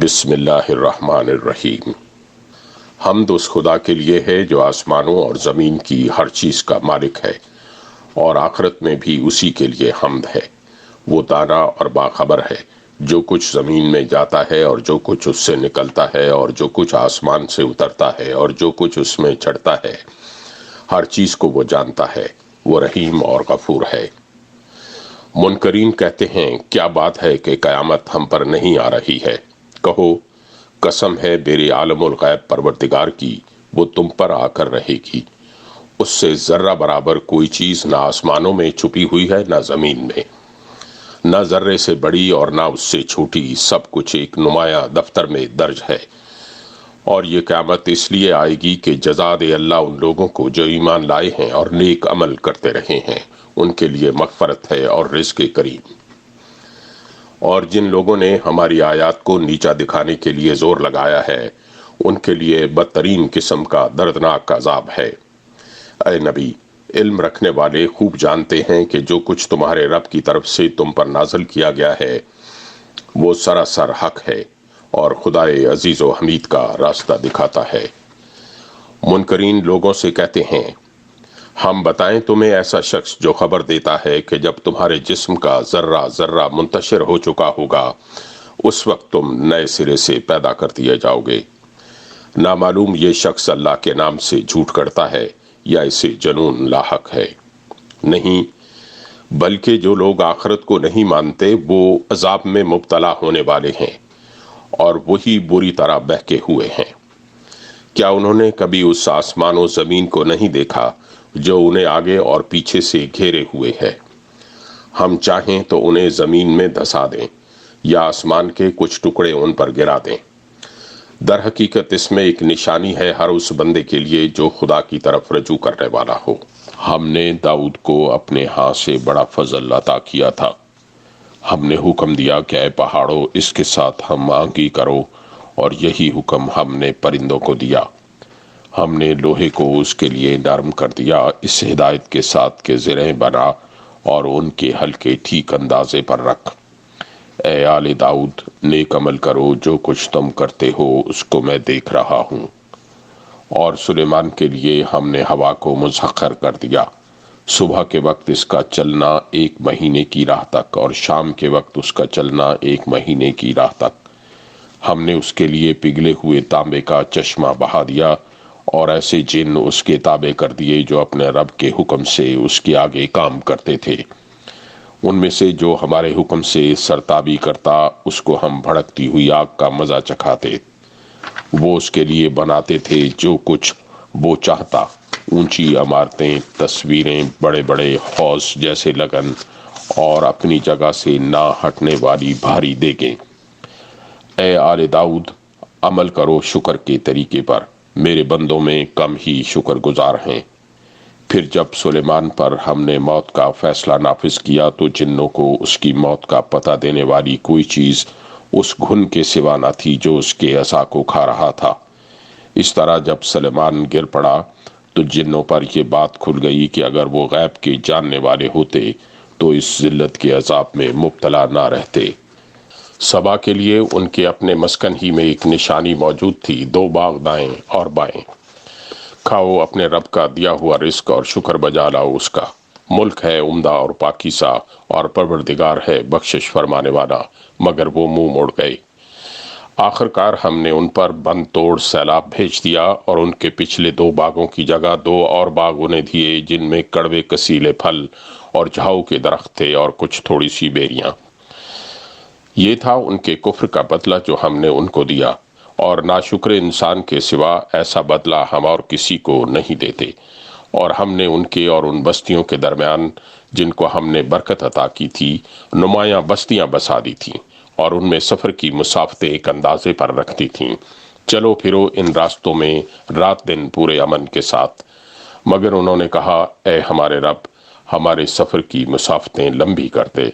بسم اللہ الرحمن الرحیم۔ حمد اس خدا کے لیے ہے جو آسمانوں اور زمین کی ہر چیز کا مالک ہے، اور آخرت میں بھی اسی کے لیے حمد ہے۔ وہ دانا اور باخبر ہے۔ جو کچھ زمین میں جاتا ہے اور جو کچھ اس سے نکلتا ہے اور جو کچھ آسمان سے اترتا ہے اور جو کچھ اس میں چڑھتا ہے، ہر چیز کو وہ جانتا ہے۔ وہ رحیم اور غفور ہے۔ منکرین کہتے ہیں، کیا بات ہے کہ قیامت ہم پر نہیں آ رہی ہے؟ کہو، قسم ہے میرے عالم الغیب پروردگار کی، وہ تم پر آ کر رہے گی۔ اس سے ذرہ برابر کوئی چیز نہ آسمانوں میں چھپی ہوئی ہے نہ زمین میں، نہ ذرے سے بڑی اور نہ اس سے چھوٹی، سب کچھ ایک نمایاں دفتر میں درج ہے۔ اور یہ قیامت اس لیے آئے گی کہ جزا دے اللہ ان لوگوں کو جو ایمان لائے ہیں اور نیک عمل کرتے رہے ہیں، ان کے لیے مغفرت ہے اور رزق کریم۔ اور جن لوگوں نے ہماری آیات کو نیچا دکھانے کے لیے زور لگایا ہے، ان کے لیے بدترین قسم کا دردناک عذاب ہے۔ اے نبی، علم رکھنے والے خوب جانتے ہیں کہ جو کچھ تمہارے رب کی طرف سے تم پر نازل کیا گیا ہے وہ سراسر حق ہے، اور خدائے عزیز و حمید کا راستہ دکھاتا ہے۔ منکرین لوگوں سے کہتے ہیں، ہم بتائیں تمہیں ایسا شخص جو خبر دیتا ہے کہ جب تمہارے جسم کا ذرہ ذرہ منتشر ہو چکا ہوگا، اس وقت تم نئے سرے سے پیدا کر دیے جاؤ گے۔ نامعلوم یہ شخص اللہ کے نام سے جھوٹ کرتا ہے یا اسے جنون لاحق ہے۔ نہیں، بلکہ جو لوگ آخرت کو نہیں مانتے وہ عذاب میں مبتلا ہونے والے ہیں، اور وہی بری طرح بہکے ہوئے ہیں۔ کیا انہوں نے کبھی اس آسمان و زمین کو نہیں دیکھا جو انہیں آگے اور پیچھے سے گھیرے ہوئے ہے؟ ہم چاہیں تو انہیں زمین میں دھسا دیں یا آسمان کے کچھ ٹکڑے ان پر گرا دیں۔ در حقیقت اس میں ایک نشانی ہے ہر اس بندے کے لیے جو خدا کی طرف رجوع کرنے والا ہو۔ ہم نے داؤد کو اپنے ہاں سے بڑا فضل عطا کیا تھا۔ ہم نے حکم دیا کہ اے پہاڑوں، اس کے ساتھ ہم آہنگی کرو، اور یہی حکم ہم نے پرندوں کو دیا۔ ہم نے لوہے کو اس کے لیے نرم کر دیا، اس ہدایت کے ساتھ کہ زرہیں بنا اور ان کے حلقے ٹھیک اندازے پر رکھ۔ اے آل داؤد، نیک عمل کرو، جو کچھ تم کرتے ہو اس کو میں دیکھ رہا ہوں۔ اور سلیمان کے لیے ہم نے ہوا کو مسخر کر دیا، صبح کے وقت اس کا چلنا 1 مہینے کی راہ تک اور شام کے وقت اس کا چلنا 1 مہینے کی راہ تک۔ ہم نے اس کے لیے پگھلے ہوئے تانبے کا چشمہ بہا دیا، اور ایسے جن اس کے تابع کر دیے جو اپنے رب کے حکم سے اس کے آگے کام کرتے تھے۔ ان میں سے جو ہمارے حکم سے سرتابی کرتا، اس کو ہم بھڑکتی ہوئی آگ کا مزہ چکھاتے۔ وہ اس کے لیے بناتے تھے جو کچھ وہ چاہتا، اونچی عمارتیں، تصویریں، بڑے بڑے حوض جیسے لگن، اور اپنی جگہ سے نہ ہٹنے والی بھاری دیگیں۔ اے آل داؤد، عمل کرو شکر کے طریقے پر، میرے بندوں میں کم ہی شکر گزار ہیں۔ پھر جب سلیمان پر ہم نے موت کا فیصلہ نافذ کیا تو جنوں کو اس کی موت کا پتہ دینے والی کوئی چیز اس گھن کے سوا نہ تھی جو اس کے عصا کو کھا رہا تھا۔ اس طرح جب سلیمان گر پڑا تو جنوں پر یہ بات کھل گئی کہ اگر وہ غیب کے جاننے والے ہوتے تو اس ذلت کے عذاب میں مبتلا نہ رہتے۔ سبا کے لیے ان کے اپنے مسکن ہی میں ایک نشانی موجود تھی، 2 باغ دائیں اور بائیں۔ کھاؤ اپنے رب کا دیا ہوا رزق اور شکر بجا لاؤ اس کا۔ ملک ہے عمدہ اور پاکیزہ، اور پروردگار ہے بخشش فرمانے والا، مگر وہ منہ موڑ گئے۔ آخرکار ہم نے ان پر بند توڑ سیلاب بھیج دیا، اور ان کے پچھلے 2 باغوں کی جگہ 2 اور باغ انہیں دیے جن میں کڑوے کسیلے پھل اور جھاؤ کے درخت تھے اور کچھ تھوڑی سی بیریاں۔ یہ تھا ان کے کفر کا بدلہ جو ہم نے ان کو دیا، اور ناشکر انسان کے سوا ایسا بدلہ ہم اور کسی کو نہیں دیتے۔ اور ہم نے ان کے اور ان بستیوں کے درمیان جن کو ہم نے برکت عطا کی تھی نمایاں بستیاں بسا دی تھیں، اور ان میں سفر کی مسافتیں ایک اندازے پر رکھتی تھیں۔ چلو پھرو ان راستوں میں رات دن پورے امن کے ساتھ۔ مگر انہوں نے کہا، اے ہمارے رب، ہمارے سفر کی مسافتیں لمبی کر دے۔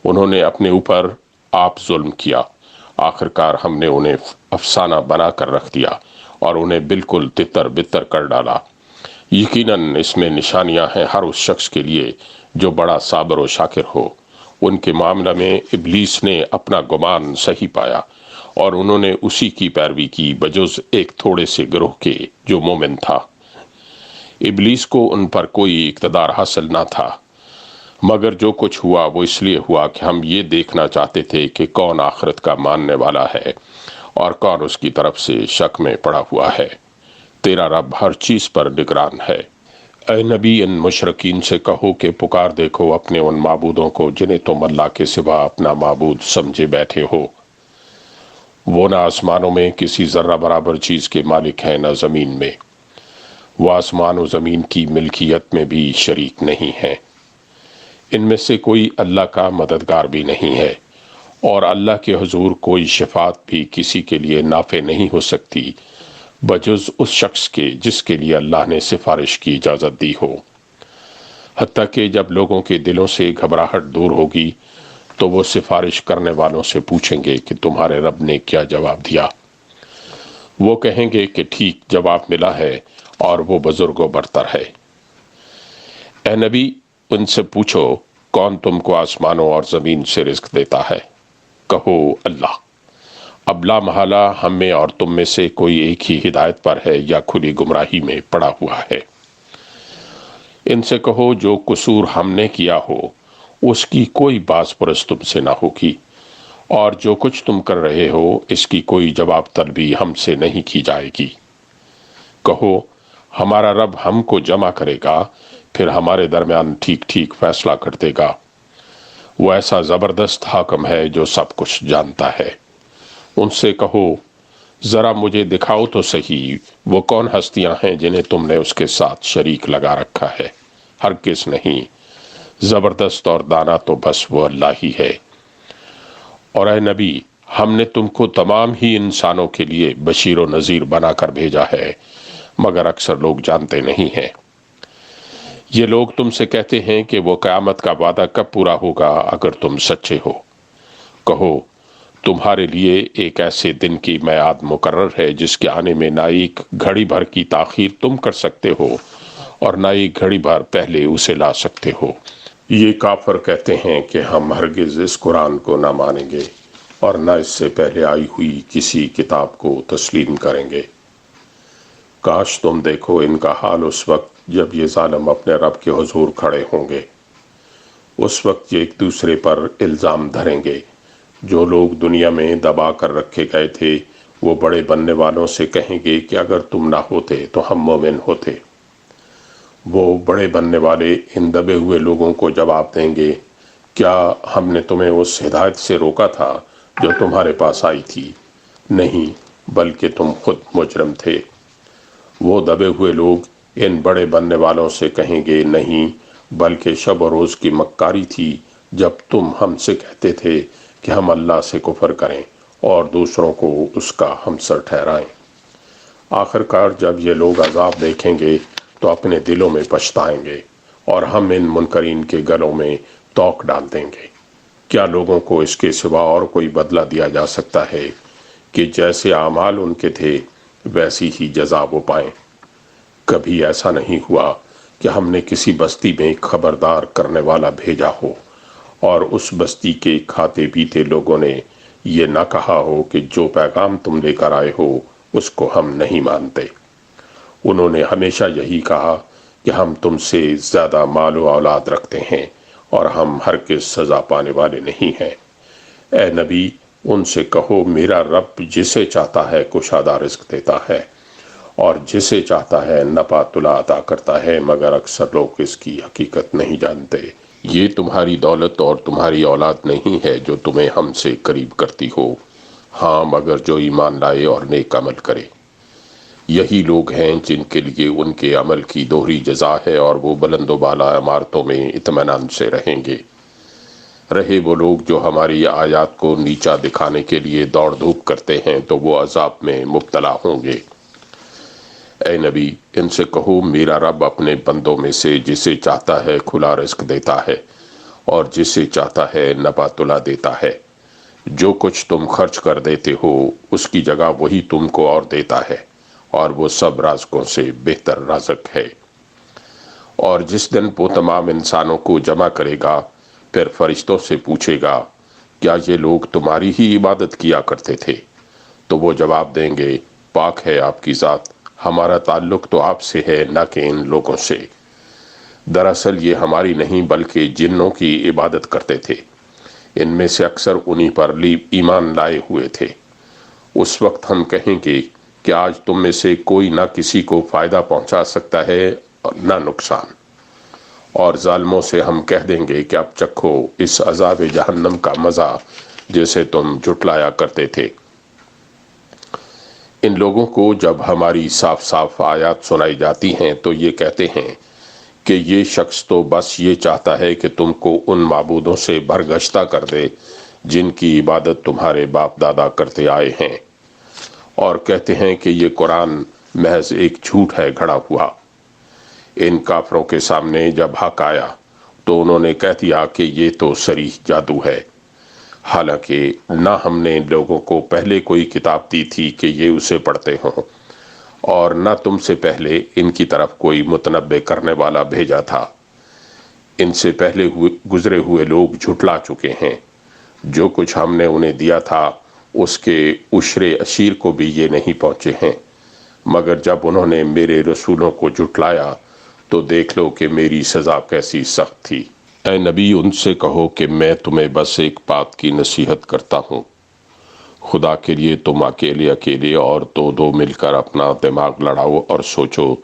انہوں نے اپنے اوپر آپ ظلم کیا۔ آخرکار ہم نے انہیں افسانہ بنا کر رکھ دیا اور انہیں بالکل تتر بتر کر ڈالا۔ یقیناً اس میں نشانیاں ہیں ہر اس شخص کے لیے جو بڑا صابر و شاکر ہو۔ ان کے معاملہ میں ابلیس نے اپنا گمان صحیح پایا، اور انہوں نے اسی کی پیروی کی بجز ایک تھوڑے سے گروہ کے جو مومن تھا۔ ابلیس کو ان پر کوئی اقتدار حاصل نہ تھا، مگر جو کچھ ہوا وہ اس لیے ہوا کہ ہم یہ دیکھنا چاہتے تھے کہ کون آخرت کا ماننے والا ہے اور کون اس کی طرف سے شک میں پڑا ہوا ہے۔ تیرا رب ہر چیز پر نگران ہے۔ اے نبی ان مشرکین سے کہو کہ پکار دیکھو اپنے ان معبودوں کو جنہیں تم اللہ کے سوا اپنا معبود سمجھے بیٹھے ہو۔ وہ نہ آسمانوں میں کسی ذرہ برابر چیز کے مالک ہیں نہ زمین میں، وہ آسمان و زمین کی ملکیت میں بھی شریک نہیں ہیں۔ ان میں سے کوئی اللہ کا مددگار بھی نہیں ہے، اور اللہ کے حضور کوئی شفاعت بھی کسی کے لیے نافع نہیں ہو سکتی بجز اس شخص کے جس کے لیے اللہ نے سفارش کی اجازت دی ہو۔ حتیٰ کہ جب لوگوں کے دلوں سے گھبراہٹ دور ہوگی تو وہ سفارش کرنے والوں سے پوچھیں گے کہ تمہارے رب نے کیا جواب دیا؟ وہ کہیں گے کہ ٹھیک جواب ملا ہے اور وہ بزرگ و برتر ہے۔ اے نبی ان سے پوچھو کون تم کو آسمانوں اور زمین سے رزق دیتا ہے؟ کہو اللہ۔ اب لا محالہ ہم میں اور تم میں سے کوئی ایک ہی ہدایت پر ہے یا کھلی گمراہی میں پڑا ہوا ہے۔ ان سے کہو جو قصور ہم نے کیا ہو اس کی کوئی باز پرس تم سے نہ ہوگی، اور جو کچھ تم کر رہے ہو اس کی کوئی جواب طلبی ہم سے نہیں کی جائے گی۔ کہو ہمارا رب ہم کو جمع کرے گا، پھر ہمارے درمیان ٹھیک ٹھیک فیصلہ کر دے گا۔ وہ ایسا زبردست حاکم ہے جو سب کچھ جانتا ہے۔ ان سے کہو ذرا مجھے دکھاؤ تو صحیح وہ کون ہستیاں ہیں جنہیں تم نے اس کے ساتھ شریک لگا رکھا ہے۔ ہرگز نہیں، زبردست اور دانا تو بس وہ اللہ ہی ہے۔ اور اے نبی ہم نے تم کو تمام ہی انسانوں کے لیے بشیر و نذیر بنا کر بھیجا ہے، مگر اکثر لوگ جانتے نہیں ہیں۔ یہ لوگ تم سے کہتے ہیں کہ وہ قیامت کا وعدہ کب پورا ہوگا اگر تم سچے ہو۔ کہو تمہارے لیے ایک ایسے دن کی میعاد مقرر ہے جس کے آنے میں نہ ایک گھڑی بھر کی تاخیر تم کر سکتے ہو اور نہ ایک گھڑی بھر پہلے اسے لا سکتے ہو۔ یہ کافر کہتے ہیں کہ ہم ہرگز اس قرآن کو نہ مانیں گے اور نہ اس سے پہلے آئی ہوئی کسی کتاب کو تسلیم کریں گے۔ کاش تم دیکھو ان کا حال اس وقت جب یہ ظالم اپنے رب کے حضور کھڑے ہوں گے۔ اس وقت یہ ایک دوسرے پر الزام دھریں گے۔ جو لوگ دنیا میں دبا کر رکھے گئے تھے وہ بڑے بننے والوں سے کہیں گے کہ اگر تم نہ ہوتے تو ہم مومن ہوتے۔ وہ بڑے بننے والے ان دبے ہوئے لوگوں کو جواب دیں گے، کیا ہم نے تمہیں اس ہدایت سے روکا تھا جو تمہارے پاس آئی تھی؟ نہیں، بلکہ تم خود مجرم تھے۔ وہ دبے ہوئے لوگ ان بڑے بننے والوں سے کہیں گے، نہیں، بلکہ شب و روز کی مکاری تھی جب تم ہم سے کہتے تھے کہ ہم اللہ سے کفر کریں اور دوسروں کو اس کا ہمسر ٹھہرائیں۔ آخر کار جب یہ لوگ عذاب دیکھیں گے تو اپنے دلوں میں پچھتائیں گے اور ہم ان منکرین کے گلوں میں توق ڈال دیں گے۔ کیا لوگوں کو اس کے سوا اور کوئی بدلہ دیا جا سکتا ہے کہ جیسے اعمال ان کے تھے ویسی ہی جزا وہ پائیں؟ کبھی ایسا نہیں ہوا کہ ہم نے کسی بستی میں خبردار کرنے والا بھیجا ہو اور اس بستی کے کھاتے پیتے لوگوں نے یہ نہ کہا ہو کہ جو پیغام تم لے کر آئے ہو اس کو ہم نہیں مانتے۔ انہوں نے ہمیشہ یہی کہا کہ ہم تم سے زیادہ مال و اولاد رکھتے ہیں اور ہم ہرگز سزا پانے والے نہیں ہیں۔ اے نبی ان سے کہو میرا رب جسے چاہتا ہے کشادہ رزق دیتا ہے اور جسے چاہتا ہے نپا تلا عطا کرتا ہے، مگر اکثر لوگ اس کی حقیقت نہیں جانتے۔ یہ تمہاری دولت اور تمہاری اولاد نہیں ہے جو تمہیں ہم سے قریب کرتی ہو، ہاں مگر جو ایمان لائے اور نیک عمل کرے۔ یہی لوگ ہیں جن کے لیے ان کے عمل کی دوہری جزا ہے اور وہ بلند و بالا عمارتوں میں اطمینان سے رہیں گے۔ رہے وہ لوگ جو ہماری آیات کو نیچا دکھانے کے لیے دوڑ دھوپ کرتے ہیں تو وہ عذاب میں مبتلا ہوں گے۔ اے نبی ان سے کہو میرا رب اپنے بندوں میں سے جسے چاہتا ہے کھلا رزق دیتا ہے اور جسے چاہتا ہے نپا تلا دیتا ہے۔ جو کچھ تم خرچ کر دیتے ہو اس کی جگہ وہی تم کو اور دیتا ہے، اور وہ سب رازقوں سے بہتر رازق ہے۔ اور جس دن وہ تمام انسانوں کو جمع کرے گا پھر فرشتوں سے پوچھے گا، کیا یہ لوگ تمہاری ہی عبادت کیا کرتے تھے؟ تو وہ جواب دیں گے پاک ہے آپ کی ذات، ہمارا تعلق تو آپ سے ہے نہ کہ ان لوگوں سے، دراصل یہ ہماری نہیں بلکہ جنوں کی عبادت کرتے تھے، ان میں سے اکثر انہی پر ایمان لائے ہوئے تھے۔ اس وقت ہم کہیں گے کہ آج تم میں سے کوئی نہ کسی کو فائدہ پہنچا سکتا ہے اور نہ نقصان، اور ظالموں سے ہم کہہ دیں گے کہ اب چکھو اس عذاب جہنم کا مزہ جسے تم جھٹلایا کرتے تھے۔ ان لوگوں کو جب ہماری صاف صاف آیات سنائی جاتی ہیں تو یہ کہتے ہیں کہ یہ شخص تو بس یہ چاہتا ہے کہ تم کو ان معبودوں سے برگشتہ کر دے جن کی عبادت تمہارے باپ دادا کرتے آئے ہیں، اور کہتے ہیں کہ یہ قرآن محض ایک جھوٹ ہے گھڑا ہوا۔ ان کافروں کے سامنے جب حق آیا تو انہوں نے کہہ دیا کہ یہ تو صریح جادو ہے، حالانکہ نہ ہم نے ان لوگوں کو پہلے کوئی کتاب دی تھی کہ یہ اسے پڑھتے ہوں، اور نہ تم سے پہلے ان کی طرف کوئی متنبع کرنے والا بھیجا تھا۔ ان سے پہلے گزرے ہوئے لوگ جھٹلا چکے ہیں، جو کچھ ہم نے انہیں دیا تھا اس کے عشر عشیر کو بھی یہ نہیں پہنچے ہیں، مگر جب انہوں نے میرے رسولوں کو جھٹلایا تو دیکھ لو کہ میری سزا کیسی سخت تھی۔ اے نبی ان سے کہو کہ میں تمہیں بس ایک بات کی نصیحت کرتا ہوں، خدا کے لیے تم اکیلے اور دو مل کر اپنا دماغ لڑاؤ اور سوچو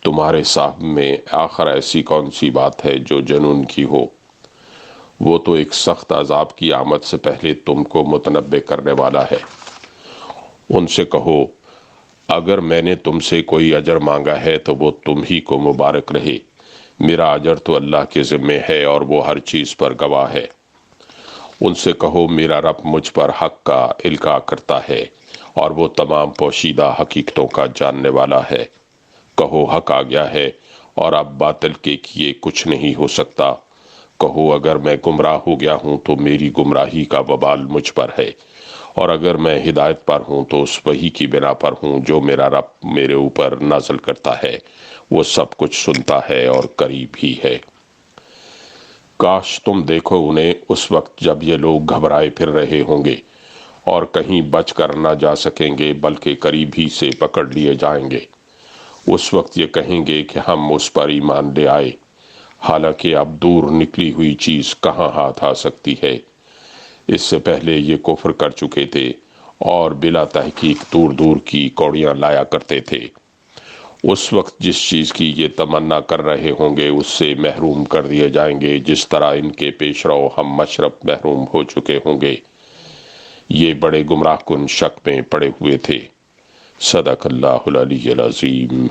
تمہارے صاحب میں آخر ایسی کون سی بات ہے جو جنون کی ہو۔ وہ تو ایک سخت عذاب کی آمد سے پہلے تم کو متنبع کرنے والا ہے۔ ان سے کہو اگر میں نے تم سے کوئی اجر مانگا ہے تو وہ تم ہی کو مبارک رہے، میرا اجر تو اللہ کے ذمے ہے اور وہ ہر چیز پر گواہ ہے۔ ان سے کہو میرا رب مجھ پر حق کا القاء کرتا ہے اور وہ تمام پوشیدہ حقیقتوں کا جاننے والا ہے۔ کہو حق آ گیا ہے اور اب باطل کے کیے کچھ نہیں ہو سکتا۔ کہو اگر میں گمراہ ہو گیا ہوں تو میری گمراہی کا وبال مجھ پر ہے، اور اگر میں ہدایت پر ہوں تو اس وحی کی بنا پر ہوں جو میرا رب میرے اوپر نازل کرتا ہے، وہ سب کچھ سنتا ہے اور قریب ہی ہے۔ کاش تم دیکھو انہیں اس وقت جب یہ لوگ گھبرائے پھر رہے ہوں گے اور کہیں بچ کر نہ جا سکیں گے بلکہ قریب ہی سے پکڑ لیے جائیں گے۔ اس وقت یہ کہیں گے کہ ہم اس پر ایمان لے آئے، حالانکہ اب دور نکلی ہوئی چیز کہاں ہاتھ آ سکتی ہے۔ اس سے پہلے یہ کفر کر چکے تھے اور بلا تحقیق دور دور کی کوڑیاں لایا کرتے تھے۔ اس وقت جس چیز کی یہ تمنا کر رہے ہوں گے اس سے محروم کر دیے جائیں گے، جس طرح ان کے پیش رو ہم مشرب محروم ہو چکے ہوں گے۔ یہ بڑے گمراہ کن شک میں پڑے ہوئے تھے۔ صدق اللہ العلی العظیم۔